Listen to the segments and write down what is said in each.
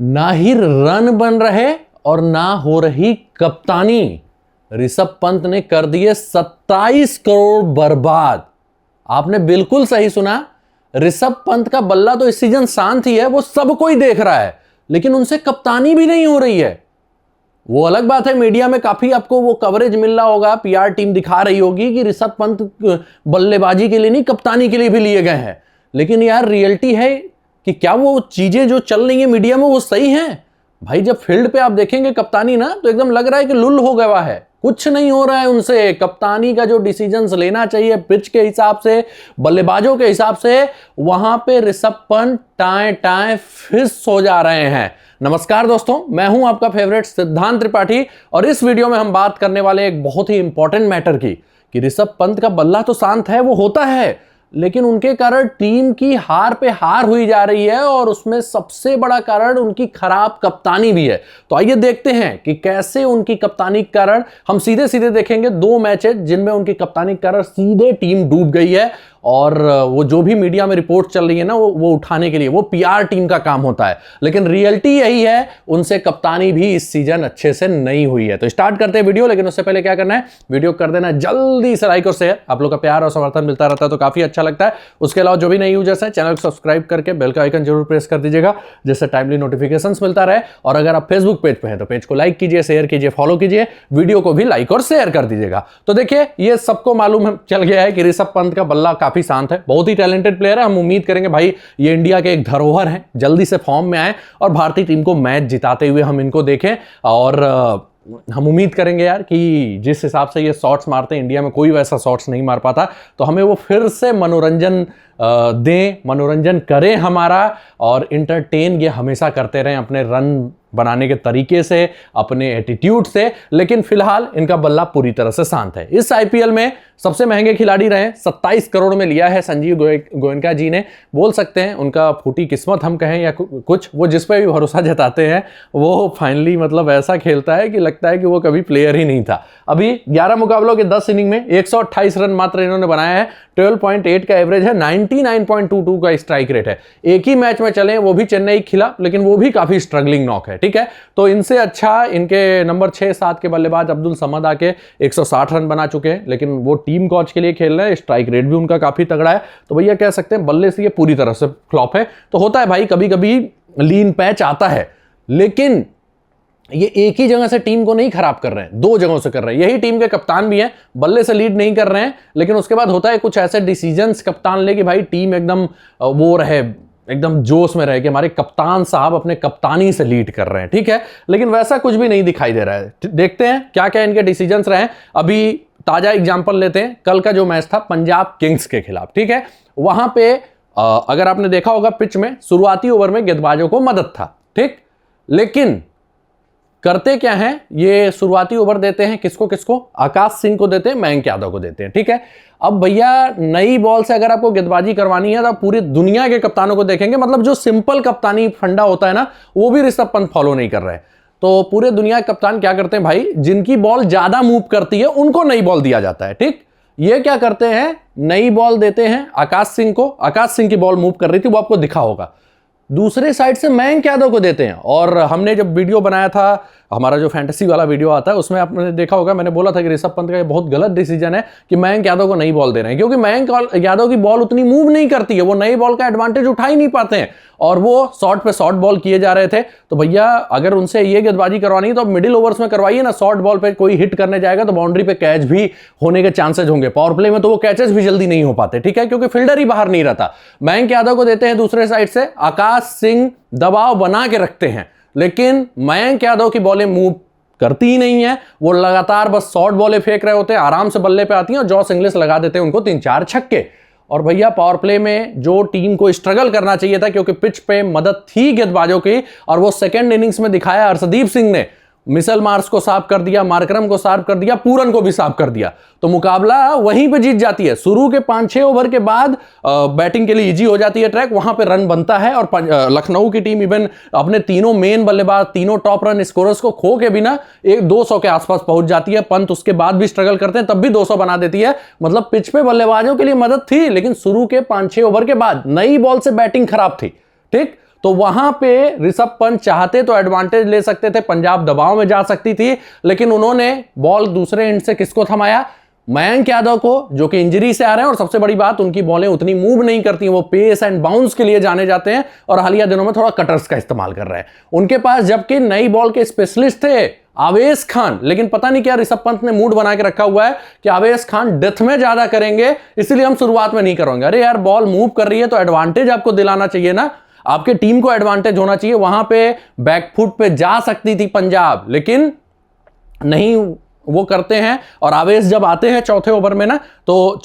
ना ही रन बन रहे और ना हो रही कप्तानी। ऋषभ पंत ने कर दिए 27 करोड़ बर्बाद। आपने बिल्कुल सही सुना, ऋषभ पंत का बल्ला तो इस सीजन शांत ही है, वो सब कोई देख रहा है, लेकिन उनसे कप्तानी भी नहीं हो रही है। वो अलग बात है, मीडिया में काफी आपको वो कवरेज मिल रहा होगा, पीआर टीम दिखा रही होगी कि ऋषभ पंत बल्लेबाजी के लिए नहीं कप्तानी के लिए भी लिए गए हैं, लेकिन यार रियलिटी है कि क्या वो चीजें जो चल रही है मीडिया में वो सही हैं? भाई जब फील्ड पे आप देखेंगे कप्तानी ना, तो एकदम लग रहा है कि लुल हो गया है, कुछ नहीं हो रहा है उनसे। कप्तानी का जो डिसीजंस लेना चाहिए पिच के हिसाब से, बल्लेबाजों के हिसाब से, वहां पे ऋषभ पंत टाएं टाएं फिस हो जा रहे हैं। नमस्कार दोस्तों, मैं हूं आपका फेवरेट सिद्धांत त्रिपाठी और इस वीडियो में हम बात करने वाले एक बहुत ही इंपॉर्टेंट मैटर की कि ऋषभ पंत का बल्ला तो शांत है, वो होता है, लेकिन उनके कारण टीम की हार पे हार हुई जा रही है और उसमें सबसे बड़ा कारण उनकी खराब कप्तानी भी है। तो आइए देखते हैं कि कैसे उनकी कप्तानी के कारण, हम सीधे सीधे देखेंगे 2 मैचेस जिनमें उनकी कप्तानी के कारण सीधे टीम डूब गई है और वो जो भी मीडिया में रिपोर्ट चल रही है ना, वो उठाने के लिए वो पीआर टीम का काम होता है, लेकिन रियलिटी यही है, उनसे कप्तानी भी इस सीजन अच्छे से नहीं हुई है। तो स्टार्ट करते हैं वीडियो, लेकिन उससे पहले क्या करना है, वीडियो कर देना जल्दी से लाइक और शेयर। आप लोग का प्यार और समर्थन मिलता रहता है तो काफी अच्छा लगता है। उसके अलावा जो भी नए यूजर्स हैं, चैनल को सब्सक्राइब करके बेल का आइकन जरूर प्रेस कर दीजिएगा, जिससे टाइमली नोटिफिकेशन मिलता रहे। और अगर आप फेसबुक पेज पे हैं तो पेज को लाइक कीजिए, शेयर कीजिए, फॉलो कीजिए, वीडियो को भी लाइक और शेयर कर दीजिएगा। तो देखिए, ये सबको मालूम चल गया है कि ऋषभ पंत का बल्ला काफी शांत है, बहुत ही टैलेंटेड प्लेयर है। हम उम्मीद करेंगे भाई ये इंडिया के एक धरोहर है, जल्दी से फॉर्म में आए और भारतीय टीम को मैच जिताते हुए हम इनको देखें। और हम उम्मीद करेंगे यार कि जिस हिसाब से ये शॉट्स मारते हैं, इंडिया में कोई वैसा शॉट्स नहीं मार पाता, तो हमें वो फिर से मनोरंजन दें, मनोरंजन करें हमारा, और इंटरटेन ये हमेशा करते रहें अपने रन बनाने के तरीके से, अपने एटीट्यूड से। लेकिन फिलहाल इनका बल्ला पूरी तरह से शांत है। इस आईपीएल में सबसे महंगे खिलाड़ी रहे, 27 करोड़ में लिया है संजीव गोयनका जी ने। बोल सकते हैं उनका फूटी किस्मत हम कहें या कुछ, वो जिस पे भी भरोसा जताते हैं वो फाइनली मतलब ऐसा खेलता है कि लगता है कि वो कभी प्लेयर ही नहीं था। अभी 11 मुकाबलों के 10 इनिंग में 128 रन मात्र इन्होंने बनाया है, 12.8 का एवरेज है, 99.22 का स्ट्राइक रेट है। एक ही मैच में चले, वो भी चेन्नई खिला, लेकिन वो भी काफी स्ट्रगलिंग नॉक है, ठीक है। तो इनसे अच्छा इनके नंबर 6-7 के बल्लेबाज अब्दुल समद आके 160 रन बना चुके हैं, लेकिन वो टीम कोच के लिए खेल रहे हैं, स्ट्राइक रेट भी उनका काफी तगड़ा है। तो भैया कह सकते हैं बल्ले से ये पूरी तरह से फ्लॉप है। तो होता है भाई, कभी कभी लीन पैच आता है, लेकिन ये एक ही जगह से टीम को नहीं खराब कर रहे हैं, 2 जगहों से कर रहे हैं। यही टीम के कप्तान भी हैं, बल्ले से लीड नहीं कर रहे हैं, लेकिन उसके बाद होता है कुछ ऐसे डिसीजंस कप्तान ले कि भाई टीम एकदम वो रहे, एकदम जोश में रहे कि हमारे कप्तान साहब अपने कप्तानी से लीड कर रहे हैं, ठीक है। लेकिन वैसा कुछ भी नहीं दिखाई दे रहा है। देखते हैं क्या क्या इनके डिसीजंस रहे। अभी ताजा एग्जांपल लेते हैं, कल का जो मैच था पंजाब किंग्स के खिलाफ, ठीक है। वहां पे अगर आपने देखा होगा पिच में शुरुआती ओवर में गेंदबाजों को मदद था, ठीक, लेकिन करते क्या हैं, ये शुरुआती ओवर देते हैं किसको किसको, आकाश सिंह को देते हैं, मयंक यादव को देते हैं, ठीक है। अब भैया नई बॉल से अगर आपको गेंदबाजी करवानी है तो पूरी दुनिया के कप्तानों को देखेंगे, मतलब जो सिंपल कप्तानी फंडा होता है ना, वो भी ऋषभ पंत फॉलो नहीं कर रहे हैं। तो पूरे दुनिया के कप्तान क्या करते हैं भाई, जिनकी बॉल ज्यादा मूव करती है उनको नई बॉल दिया जाता है, ठीक। ये क्या करते हैं, नई बॉल देते हैं आकाश सिंह को, आकाश सिंह की बॉल मूव कर रही थी, वो आपको दिखा होगा। दूसरे साइड से मयंक यादव को देते हैं। और हमने जब वीडियो बनाया था, हमारा जो फैंटेसी वाला वीडियो आता है, उसमें आपने देखा होगा, मैंने बोला था कि ऋषभ पंत का ये बहुत गलत डिसीजन है कि मयंक यादव को नई बॉल दे रहे हैं, क्योंकि मयंक यादव की बॉल उतनी मूव नहीं करती है, वो नई बॉल का एडवांटेज उठा ही नहीं पाते हैं, और वो शॉर्ट पे शॉर्ट बॉल किए जा रहे थे। तो भैया अगर उनसे ये गेंदबाजी करवानी है तो मिडिल ओवर्स में करवाइए ना, शॉर्ट बॉल पे कोई हिट करने जाएगा तो बाउंड्री पे कैच भी होने के चांसेस होंगे। पावर प्ले में तो वो कैचेस भी जल्दी नहीं हो पाते, ठीक है, क्योंकि फील्डर ही बाहर नहीं रहता। मयंक यादव को देते हैं दूसरे साइड से, आकाश सिंह दबाव बना के रखते हैं, लेकिन मयंक यादव की बॉलें मूव करती ही नहीं है, वो लगातार बस शॉर्ट बॉलें फेंक रहे होते हैं, आराम से बल्ले पे आती हैं और जॉस इंग्लिश लगा देते हैं उनको 3-4 छक्के। और भैया पावर प्ले में जो टीम को स्ट्रगल करना चाहिए था, क्योंकि पिच पे मदद थी गेंदबाजों की, और वो सेकंड इनिंग्स में दिखाया हर्षदीप सिंह ने, मिशेल मार्श को साफ कर दिया, मार्करम को साफ कर दिया, पूरन को भी साफ कर दिया, तो मुकाबला वहीं पे जीत जाती है। शुरू के 5-6 ओवर के बाद बैटिंग के लिए इजी हो जाती है ट्रैक, वहां पे रन बनता है। और लखनऊ की टीम इवन अपने तीनों मेन बल्लेबाज, तीनों टॉप रन स्कोरर्स को खो के बिना 200 के आसपास पहुंच जाती है। पंत उसके बाद भी स्ट्रगल करते हैं, तब भी 200 बना देती है। मतलब पिच पे बल्लेबाजों के लिए मदद थी, लेकिन शुरू के 5-6 ओवर के बाद नई बॉल से बैटिंग खराब थी, ठीक। तो वहां पे ऋषभ पंत चाहते तो एडवांटेज ले सकते थे, पंजाब दबाव में जा सकती थी, लेकिन उन्होंने बॉल दूसरे एंड से किसको थमाया? मयंक यादव को, जो कि इंजरी से आ रहे हैं, और सबसे बड़ी बात उनकी बॉलें उतनी मूव नहीं करती, वो पेस एंड बाउंस के लिए जाने जाते हैं और हालिया दिनों में थोड़ा कटर्स का इस्तेमाल कर रहे हैं उनके पास, जबकि नई बॉल के स्पेशलिस्ट थे आवेश खान। लेकिन पता नहीं क्या ऋषभ पंत ने मूड बना के रखा हुआ है कि आवेश खान डेथ में ज्यादा करेंगे, इसलिए हम शुरुआत में नहीं करेंगे। अरे यार, बॉल मूव कर रही है तो एडवांटेज आपको दिलाना चाहिए ना, आपके टीम को एडवांटेज होना चाहिए। वहां पे बैकफुट पे जा सकती थी पंजाब, लेकिन नहीं वो करते हैं। और आवेश जब आते हैं चौथे ओवर में ना, तो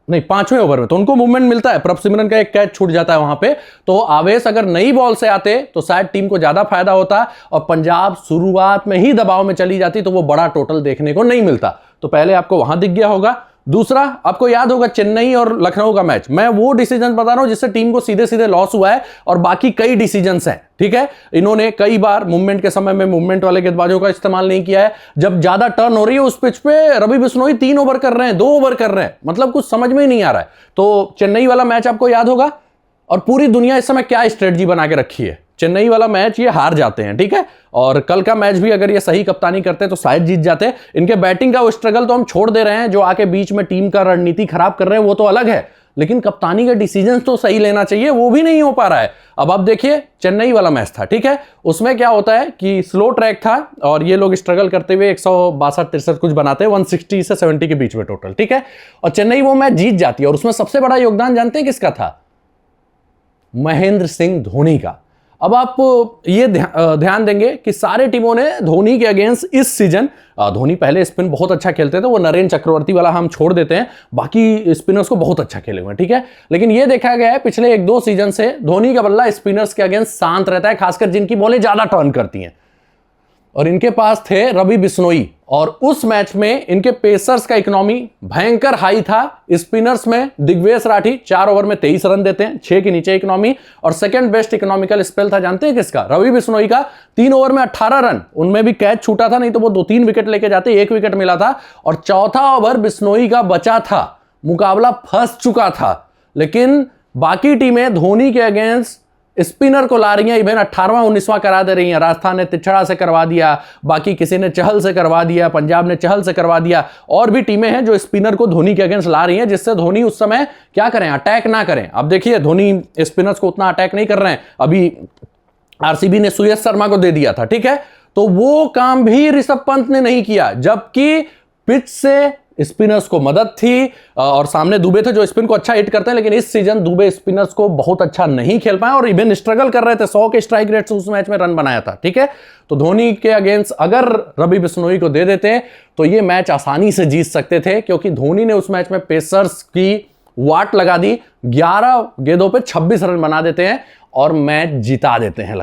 पांचवें ओवर में तो उनको मूवमेंट मिलता है, प्रभसिमरन का एक कैच छूट जाता है वहां पे। तो आवेश अगर नई बॉल से आते तो शायद टीम को ज्यादा फायदा होता और पंजाब शुरुआत में ही दबाव में चली जाती, तो वो बड़ा टोटल देखने को नहीं मिलता। तो पहले आपको वहां दिख गया होगा। दूसरा, आपको याद होगा चेन्नई और लखनऊ का मैच, मैं वो डिसीजन बता रहा हूं जिससे टीम को सीधे सीधे लॉस हुआ है, और बाकी कई डिसीजंस हैं। ठीक है, इन्होंने कई बार मूवमेंट के समय में मूवमेंट वाले गेंदबाजों का इस्तेमाल नहीं किया है। जब ज्यादा टर्न हो रही है उस पिच पे रवि बिश्नोई 3 ओवर कर रहे हैं, 2 ओवर कर रहे हैं, मतलब कुछ समझ में ही नहीं आ रहा है। तो चेन्नई वाला मैच आपको याद होगा, और पूरी दुनिया इस समय क्या स्ट्रेटजी बना के रखी है। चेन्नई वाला मैच ये हार जाते हैं, ठीक है, और कल का मैच भी अगर ये सही कप्तानी करते तो शायद जीत जाते। इनके बैटिंग का वो स्ट्रगल तो हम छोड़ दे रहे हैं, जो आके बीच में टीम का रणनीति खराब कर रहे हैं वो तो अलग है, लेकिन कप्तानी के डिसीजन तो सही लेना चाहिए, वो भी नहीं हो पा रहा है। अब आप देखिए, चेन्नई वाला मैच था, ठीक है, उसमें क्या होता है कि स्लो ट्रैक था और ये लोग स्ट्रगल करते हुए 162-63 कुछ बनाते हैं, 160 से 70 के बीच में टोटल, ठीक है, और चेन्नई वो मैच जीत जाती है। और उसमें सबसे बड़ा योगदान जानते हैं किसका था? महेंद्र सिंह धोनी का। अब आप ये ध्यान देंगे कि सारे टीमों ने धोनी के अगेंस्ट इस सीजन, धोनी पहले स्पिन बहुत अच्छा खेलते थे, वो नरेंद्र चक्रवर्ती वाला हम छोड़ देते हैं, बाकी स्पिनर्स को बहुत अच्छा खेले हुए हैं, ठीक है, लेकिन ये देखा गया है पिछले 1-2 सीजन से धोनी का बल्ला स्पिनर्स के अगेंस्ट शांत रहता है, खासकर जिनकी बॉलें ज्यादा टर्न करती हैं। और इनके पास थे रवि बिश्नोई, और उस मैच में इनके पेसर्स का इकोनॉमी भयंकर हाई था। स्पिनर्स में दिग्वेश राठी 4 ओवर में 23 रन देते हैं, 6 के नीचे इकोनॉमी, और सेकंड बेस्ट इकोनॉमिकल स्पेल था जानते हैं किसका? रवि बिश्नोई का। 3 ओवर में 18 रन, उनमें भी कैच छूटा था, नहीं तो वो 2-3 विकेट लेके जाते, 1 विकेट मिला था। और चौथा ओवर बिश्नोई का बचा था, मुकाबला फंस चुका था, लेकिन बाकी टीमें धोनी के अगेंस्ट स्पिनर को ला रही हैं, इवन 18वां 19वां करा दे रही हैं। राजस्थान ने तिछड़ा से करवा दिया, बाकी किसी ने चहल से करवा दिया, पंजाब ने चहल से करवा दिया, और भी टीमें हैं जो स्पिनर को धोनी के अगेंस्ट ला रही हैं, जिससे धोनी उस समय क्या करें, अटैक ना करें। अब देखिए, धोनी स्पिनर्स को उतना अटैक नहीं कर रहे हैं। अभी आरसीबी ने सुयश शर्मा को दे दिया था, ठीक है, तो वो काम भी ऋषभ पंत ने नहीं किया, जबकि पिच से स्पिनर्स को मदद थी, और सामने दुबे थे जो स्पिन को अच्छा हिट करते हैं, लेकिन इस सीजन दुबे स्पिनर्स को बहुत अच्छा नहीं खेल पाए और इवन स्ट्रगल कर रहे थे। 100 के स्ट्राइक रेट से उस मैच में रन बनाया था, ठीक है, तो धोनी के अगेंस्ट अगर रवि बिश्नोई को दे देते तो ये मैच आसानी से जीत सकते थे, क्योंकि धोनी ने उस मैच में पेसर्स की वाट लगा दी, 11 गेंदों पे 26 रन बना देते हैं और मैच जिता देते हैं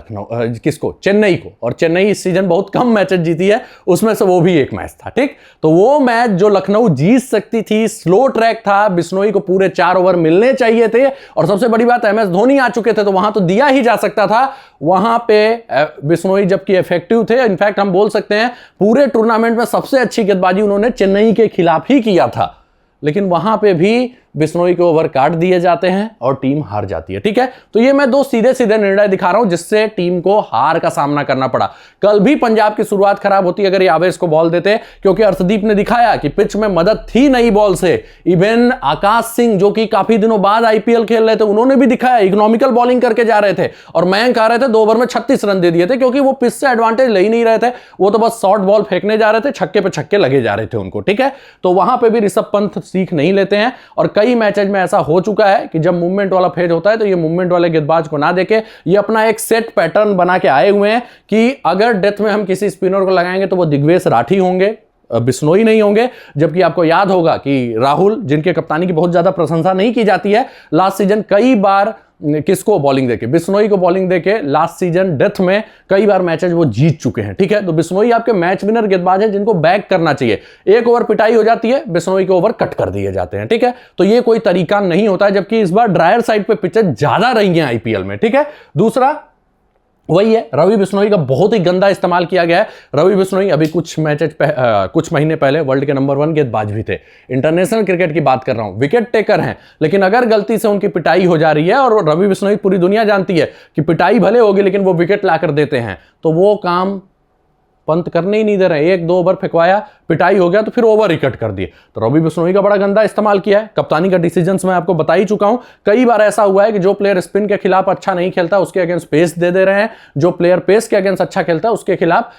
किसको? चेन्नई को। और चेन्नई इस सीजन बहुत कम मैचेस जीती है, उसमें से वो भी एक मैच था, ठीक, तो वो मैच जो लखनऊ जीत सकती थी, स्लो ट्रैक था, बिश्नोई को पूरे 4 ओवर मिलने चाहिए थे, और सबसे बड़ी बात MS धोनी आ चुके थे, तो वहां तो दिया ही जा सकता था। वहां पे बिश्नोई जबकि इफेक्टिव थे, इनफैक्ट हम बोल सकते हैं पूरे टूर्नामेंट में सबसे अच्छी गेंदबाजी उन्होंने चेन्नई के खिलाफ ही किया था, लेकिन वहां पे भी बिश्नोई के ओवर काट दिए जाते हैं और टीम हार जाती है, ठीक है। तो ये मैं 2 सीधे सीधे निर्णय दिखा रहा हूं जिससे टीम को हार का सामना करना पड़ा। कल भी पंजाब की शुरुआत खराब होती अगर ये आवेश को बॉल देते, क्योंकि अर्शदीप ने दिखाया कि पिच में मदद थी नई बॉल से। इवन आकाश सिंह जो कि काफी दिनों बाद IPL खेल रहे थे, उन्होंने भी दिखाया, इकोनॉमिकल बॉलिंग करके जा रहे थे, और मयंक आ रहे थे 2 ओवर में 36 रन दे दिए थे, क्योंकि वो पिच से एडवांटेज ले ही नहीं रहे थे, वो तो बस शॉर्ट बॉल फेंकने जा रहे थे, छक्के पे छक्के लगे जा रहे थे उनको, ठीक है। तो वहां पे भी ऋषभ पंत सीख नहीं लेते हैं, और कई मैचेज में ऐसा हो चुका है कि जब मूवमेंट वाला फेज होता है तो ये मूवमेंट वाले गेंदबाज को ना देके ये अपना एक सेट पैटर्न बना के आए हुए हैं कि अगर डेथ में हम किसी स्पिनर को लगाएंगे तो वो दिग्वेश राठी होंगे, बिश्नोई नहीं होंगे। जबकि आपको याद होगा कि राहुल, जिनके कप्तानी की बहुत ज्यादा प्रशंसा नहीं की जाती है, लास्ट सीजन कई बार किसको बॉलिंग देके, बिश्नोई को बॉलिंग देके लास्ट सीजन डेथ में कई बार मैचेस वो जीत चुके हैं, ठीक है। तो बिश्नोई आपके मैच विनर गेंदबाज हैं जिनको बैक करना चाहिए। 1 ओवर पिटाई हो जाती है, बिश्नोई के ओवर कट कर दिए जाते हैं, ठीक है। तो ये कोई तरीका नहीं होता है, जबकि इस बार ड्रायर साइड पे पिचेस ज्यादा रही हैं IPL में, ठीक है। दूसरा, वही है, रवि बिश्नोई का बहुत ही गंदा इस्तेमाल किया गया है। रवि बिश्नोई अभी कुछ महीने पहले वर्ल्ड के नंबर 1 गेंदबाज भी थे। इंटरनेशनल क्रिकेट की बात कर रहा हूं, विकेट टेकर हैं, लेकिन अगर गलती से उनकी पिटाई हो जा रही है, और रवि बिश्नोई पूरी दुनिया जानती है कि पिटाई भले होगी लेकिन वो विकेट लाकर देते हैं, तो वो काम पंत करने ही नहीं दे रहे। 1-2 ओवर फेंकवाया, पिटाई हो गया तो फिर ओवर विकेट कर दिए। तो रवि बिश्नोई का बड़ा गंदा इस्तेमाल किया है। कप्तानी का डिसीजंस मैं आपको बता ही चुका हूं। कई बार ऐसा हुआ है कि जो प्लेयर स्पिन के खिलाफ अच्छा नहीं खेलता उसके अगेंस्ट पेस दे रहे हैं, जो प्लेयर पेस के अगेंस्ट अच्छा खेलता है उसके खिलाफ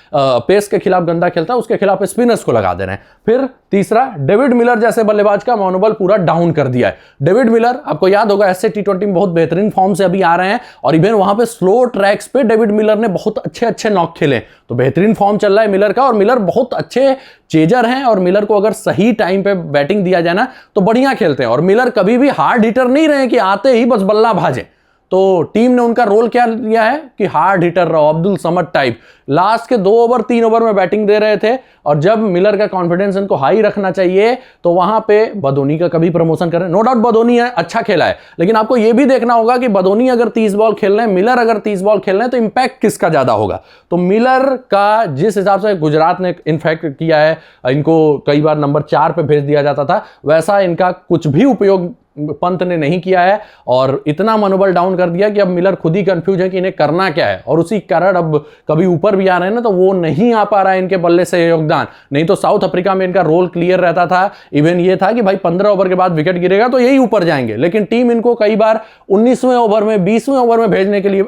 पेस के खिलाफ गंदा खेलता है उसके खिलाफ स्पिनर्स को लगा दे रहे हैं। फिर तीसरा, डेविड मिलर जैसे बल्लेबाज का मनोबल पूरा डाउन कर दिया है। डेविड मिलर आपको याद होगा ऐसे T20 में बहुत बेहतरीन फॉर्म से अभी आ रहे हैं, और इवन वहां पे स्लो ट्रैक्स पे डेविड मिलर ने बहुत अच्छे नॉक खेले। तो बेहतरीन फॉर्म चल रहा है मिलर का, और मिलर बहुत अच्छे चेजर हैं, और मिलर को अगर सही टाइम पे बैटिंग दिया जाए ना तो बढ़िया खेलते हैं। और मिलर कभी भी हार्ड हिटर नहीं रहे कि आते ही बस बल्ला भाजे। तो टीम ने उनका रोल क्या लिया है कि हार्ड हिटर रहो, अब्दुल समद टाइप। लास्ट के 2 ओवर 3 ओवर में बैटिंग दे रहे थे, और जब मिलर का कॉन्फिडेंस इनको हाई रखना चाहिए तो वहां पे बदोनी का कभी प्रमोशन कर रहे हैं। नो डाउट बदोनी है, अच्छा खेला है, लेकिन आपको यह भी देखना होगा कि बदोनी अगर 30 बॉल खेल रहे हैं, मिलर अगर 30 बॉल खेल रहे हैं, तो इंपैक्ट किसका ज्यादा होगा। तो मिलर का जिस हिसाब से गुजरात ने इनफैक्ट किया है, इनको कई बार नंबर 4 पे भेज दिया जाता था, वैसा इनका कुछ भी उपयोग पंत ने नहीं किया है, और इतना मनोबल डाउन कर दिया कि अब मिलर खुद ही कंफ्यूज है कि इन्हें करना क्या है। और उसी कारण अब कभी ऊपर भी आ रहे हैं ना, तो वो नहीं आ पा रहा है इनके बल्ले से योगदान। नहीं तो साउथ अफ्रीका में इनका रोल क्लियर रहता था। इवन ये था कि भाई 15 ओवर के बाद विकेट गिरेगा तो यही ऊपर जाएंगे, लेकिन टीम इनको कई बार 19वें ओवर में 20वें ओवर में भेजने के लिए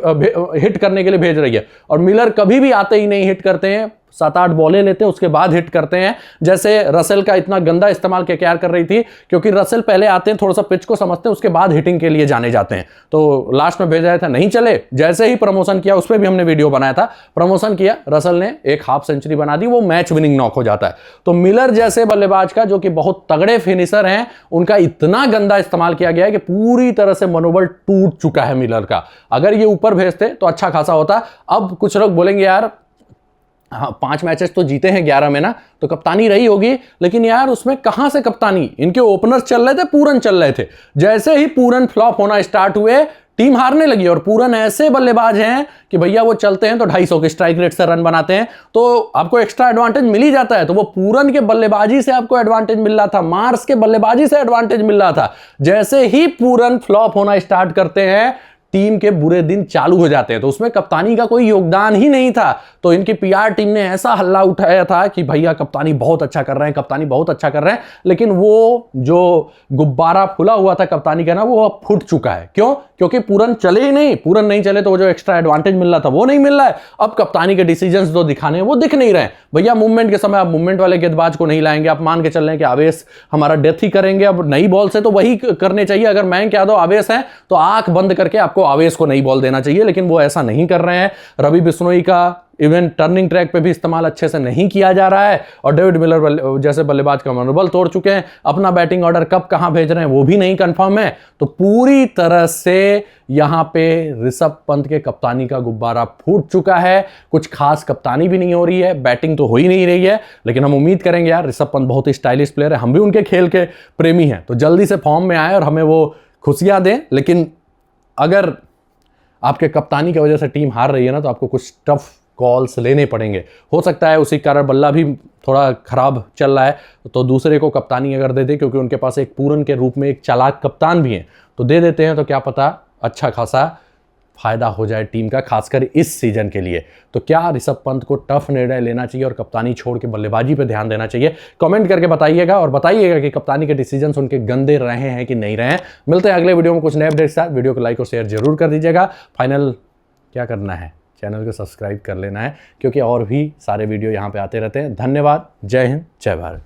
हिट करने के लिए भेज रही है, और मिलर कभी भी आते ही नहीं हिट करते हैं। 7-8 बॉलें लेते हैं उसके बाद हिट करते हैं। जैसे रसेल का इतना गंदा इस्तेमाल केकेआर कर रही थी, क्योंकि रसेल पहले आते हैं, थोड़ा सा पिच को समझते हैं, उसके बाद हिटिंग के लिए जाने जाते हैं। तो लास्ट में भेजा था, नहीं चले। जैसे ही प्रमोशन किया, उस पर भी हमने वीडियो बनाया था, प्रमोशन किया, रसेल ने एक हाफ सेंचुरी बना दी, वो मैच विनिंग नॉक हो जाता है। तो मिलर जैसे बल्लेबाज का, जो कि बहुत तगड़े फिनिशर हैं, उनका इतना गंदा इस्तेमाल किया गया है कि पूरी तरह से मनोबल टूट चुका है मिलर का। अगर ये ऊपर भेजते तो अच्छा खासा होता। अब कुछ लोग बोलेंगे यार हाँ 5 मैचेस तो जीते हैं 11 में ना, तो कप्तानी रही होगी, लेकिन यार उसमें कहां से कप्तानी। इनके ओपनर्स चल रहे थे, पूरन चल रहे थे। जैसे ही पूरन फ्लॉप होना स्टार्ट हुए, टीम हारने लगी। और पूरन ऐसे बल्लेबाज हैं कि भैया वो चलते हैं तो 250 के स्ट्राइक रेट से रन बनाते हैं, तो आपको एक्स्ट्रा एडवांटेज मिल ही जाता है। तो वो पूरन के बल्लेबाजी से आपको एडवांटेज मिल रहा था, मार्स के बल्लेबाजी से एडवांटेज मिल रहा था। जैसे ही पूरन फ्लॉप होना स्टार्ट करते हैं, टीम के बुरे दिन चालू हो जाते हैं। तो उसमें कप्तानी का कोई योगदान ही नहीं था। तो इनकी पीआर टीम ने ऐसा हल्ला उठाया था कि भैया कप्तानी बहुत अच्छा कर रहे हैं, कप्तानी बहुत अच्छा कर रहे हैं। लेकिन वो जो गुब्बारा फुला हुआ था कप्तानी का ना, वो अब फूट चुका है। क्यों? क्योंकि पूरन चले ही नहीं। पूरन नहीं चले तो वो जो एक्स्ट्रा एडवांटेज मिल रहा था वो नहीं मिल रहा है। अब कप्तानी के डिसीजंस जो दिखाने हैं वो दिख नहीं रहे। भैया मूवमेंट के समय आप मूवमेंट वाले गेंदबाज को नहीं लाएंगे। आप मान के चल रहे हैं कि आवेश हमारा डेथ ही करेंगे अब नई बॉल से, तो वही करने चाहिए। अगर मयंक यादव आवेश है तो आंख बंद करके आपको आवेश को नई बॉल देना चाहिए, लेकिन वो ऐसा नहीं कर रहे हैं। रवि बिश्नोई का इवन टर्निंग ट्रैक पे भी इस्तेमाल अच्छे से नहीं किया जा रहा है, और डेविड मिलर जैसे बल्लेबाज का मनोबल तोड़ चुके हैं। अपना बैटिंग ऑर्डर कब कहां भेज रहे हैं वो भी नहीं कंफर्म है। तो पूरी तरह से यहां पे ऋषभ पंत के कप्तानी का गुब्बारा फूट चुका है। कुछ खास कप्तानी भी नहीं हो रही है, बैटिंग तो हो ही नहीं रही है, लेकिन हम उम्मीद करेंगे यार, ऋषभ पंत बहुत ही स्टाइलिश प्लेयर है, हम भी उनके खेल के प्रेमी हैं, तो जल्दी से फॉर्म में आए और हमें वो खुशियां दें। लेकिन अगर आपके कप्तानी की वजह से टीम हार रही है ना, तो आपको कुछ टफ कॉल्स लेने पड़ेंगे। हो सकता है उसी कारण बल्ला भी थोड़ा खराब चल रहा है, तो दूसरे को कप्तानी अगर दे दे, क्योंकि उनके पास एक पूरन के रूप में एक चालाक कप्तान भी है, तो दे देते हैं, तो क्या पता अच्छा खासा फायदा हो जाए टीम का, खासकर इस सीजन के लिए। तो क्या ऋषभ पंत को टफ निर्णय लेना चाहिए और कप्तानी छोड़ के बल्लेबाजी पे ध्यान देना चाहिए? कमेंट करके बताइएगा, और बताइएगा कि कप्तानी के डिसीजंस उनके गंदे रहे हैं कि नहीं रहे हैं। मिलते हैं अगले वीडियो में कुछ नए अपडेट के साथ। वीडियो को लाइक और शेयर जरूर कर दीजिएगा। फाइनल क्या करना है, चैनल को सब्सक्राइब कर लेना है, क्योंकि और भी सारे वीडियो यहाँ पे आते रहते हैं। धन्यवाद। जय हिंद, जय भारत।